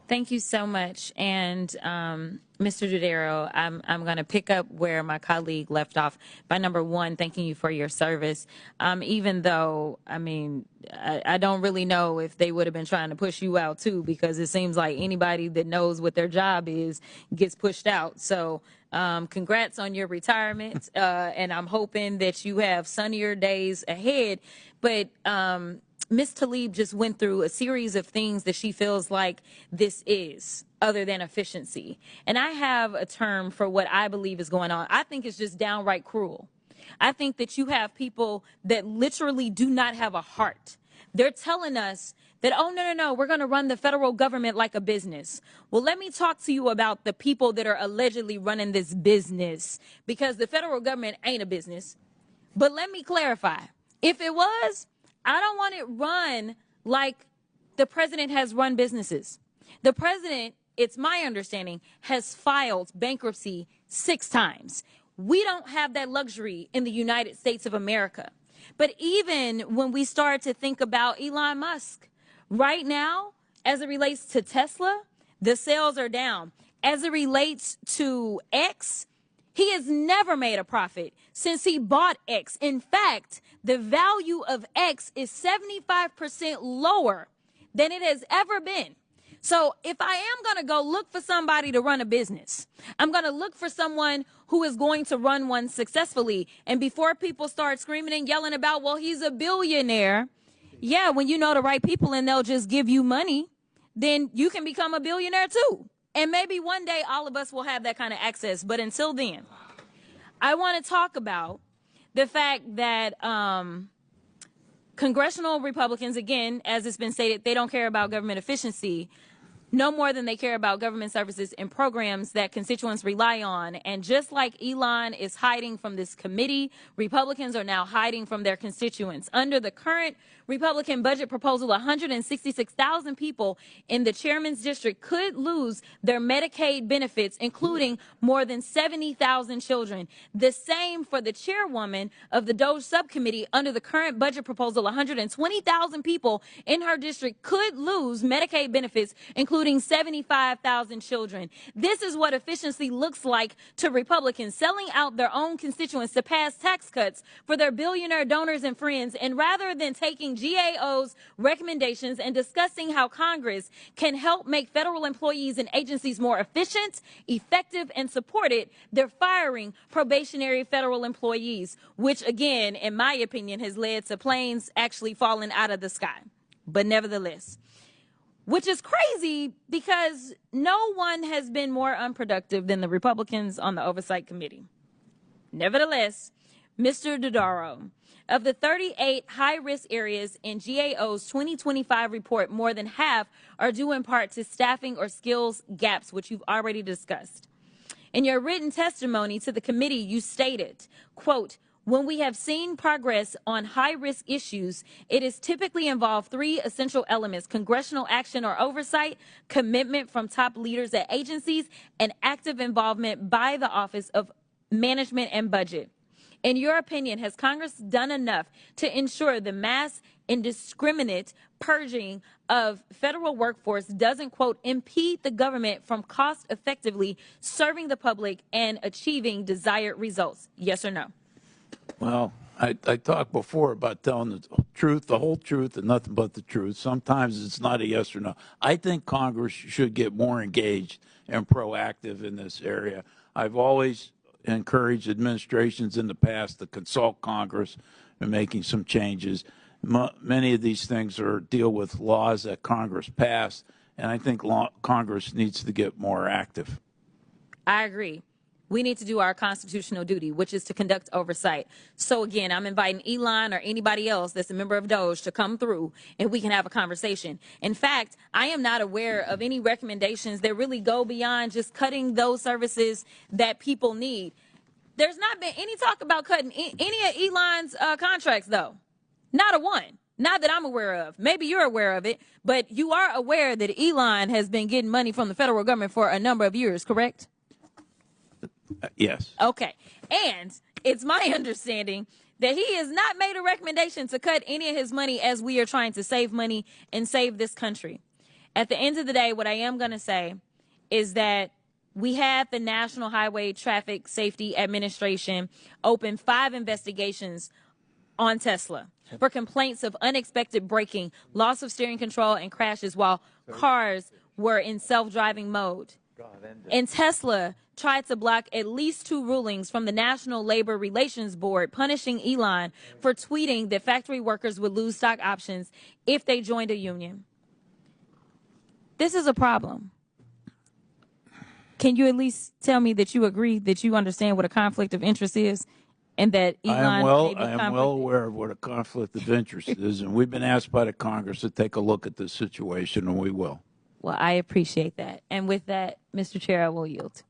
Thank you so much. And Mr. Dudero, I'm going to pick up where my colleague left off by number one, thanking you for your service. Even though, I mean, I don't really know if they would have been trying to push you out too, because it seems like anybody that knows what their job is gets pushed out. So congrats on your retirement. And I'm hoping that you have sunnier days ahead. But Ms. Tlaib just went through a series of things that she feels like this is, other than efficiency. And I have a term for what I believe is going on. I think it's just downright cruel. I think that you have people that literally do not have a heart. They're telling us that, oh, no, we're going to run the federal government like a business. Well, let me talk to you about the people that are allegedly running this business, because the federal government ain't a business. But let me clarify. If it was, I don't want it run like the president has run businesses. The president, it's my understanding, has filed bankruptcy 6 times. We don't have that luxury in the United States of America. But even when we start to think about Elon Musk, right now, as it relates to Tesla, the sales are down. As it relates to X, he has never made a profit since he bought X. In fact, the value of X is 75% lower than it has ever been. So if I am going to go look for somebody to run a business, I'm going to look for someone who is going to run one successfully. And before people start screaming and yelling about, well, he's a billionaire. Yeah, when you know the right people and they'll just give you money, then you can become a billionaire too. And maybe one day all of us will have that kind of access. But until then, I want to talk about the fact that congressional Republicans, again, as it's been stated, they don't care about government efficiency no more than they care about government services and programs that constituents rely on. And just like Elon is hiding from this committee, Republicans are now hiding from their constituents. Under the current Republican budget proposal, 166,000 people in the chairman's district could lose their Medicaid benefits, including more than 70,000 children. The same for the chairwoman of the DOJ subcommittee. Under the current budget proposal, 120,000 people in her district could lose Medicaid benefits, including 75,000 children. This is what efficiency looks like to Republicans, selling out their own constituents to pass tax cuts for their billionaire donors and friends. And rather than taking GAO's recommendations and discussing how Congress can help make federal employees and agencies more efficient, effective, and supported, they're firing probationary federal employees, which again, in my opinion, has led to planes actually falling out of the sky. But nevertheless, which is crazy because no one has been more unproductive than the Republicans on the Oversight Committee. Nevertheless, Mr. Dudero, of the 38 high-risk areas in GAO's 2025 report, more than half are due in part to staffing or skills gaps, which you've already discussed. In your written testimony to the committee, you stated, quote, when we have seen progress on high-risk issues, it has typically involved 3 essential elements: congressional action or oversight, commitment from top leaders at agencies, and active involvement by the Office of Management and Budget. In your opinion, has Congress done enough to ensure the mass indiscriminate purging of federal workforce doesn't, quote, impede the government from cost effectively serving the public and achieving desired results? Yes or no? Well, I talked before about telling the truth, the whole truth, and nothing but the truth. Sometimes it's not a yes or no. I think Congress should get more engaged and proactive in this area. I've always encouraged administrations in the past to consult Congress in making some changes. Many of these things deal with laws that Congress passed, and I think Congress needs to get more active. I agree. We need to do our constitutional duty, which is to conduct oversight. So again, I'm inviting Elon or anybody else that's a member of DOJ to come through and we can have a conversation. In fact, I am not aware of any recommendations that really go beyond just cutting those services that people need. There's not been any talk about cutting any of Elon's contracts, though. Not a one. Not that I'm aware of. Maybe you're aware of it, but you are aware that Elon has been getting money from the federal government for a number of years, correct? Yes. Okay. And it's my understanding that he has not made a recommendation to cut any of his money as we are trying to save money and save this country. At the end of the day, what I am going to say is that we had the National Highway Traffic Safety Administration open 5 investigations on Tesla for complaints of unexpected braking, loss of steering control, and crashes while cars were in self-driving mode. And Tesla tried to block at least 2 rulings from the National Labor Relations Board punishing Elon for tweeting that factory workers would lose stock options if they joined a union. This is a problem. Can you at least tell me that you agree, that you understand what a conflict of interest is, and that Elon I am well aware of what a conflict of interest is, and we've been asked by the Congress to take a look at this situation, and we will. Well, I appreciate that. And with that, Mr. Chair, I will yield.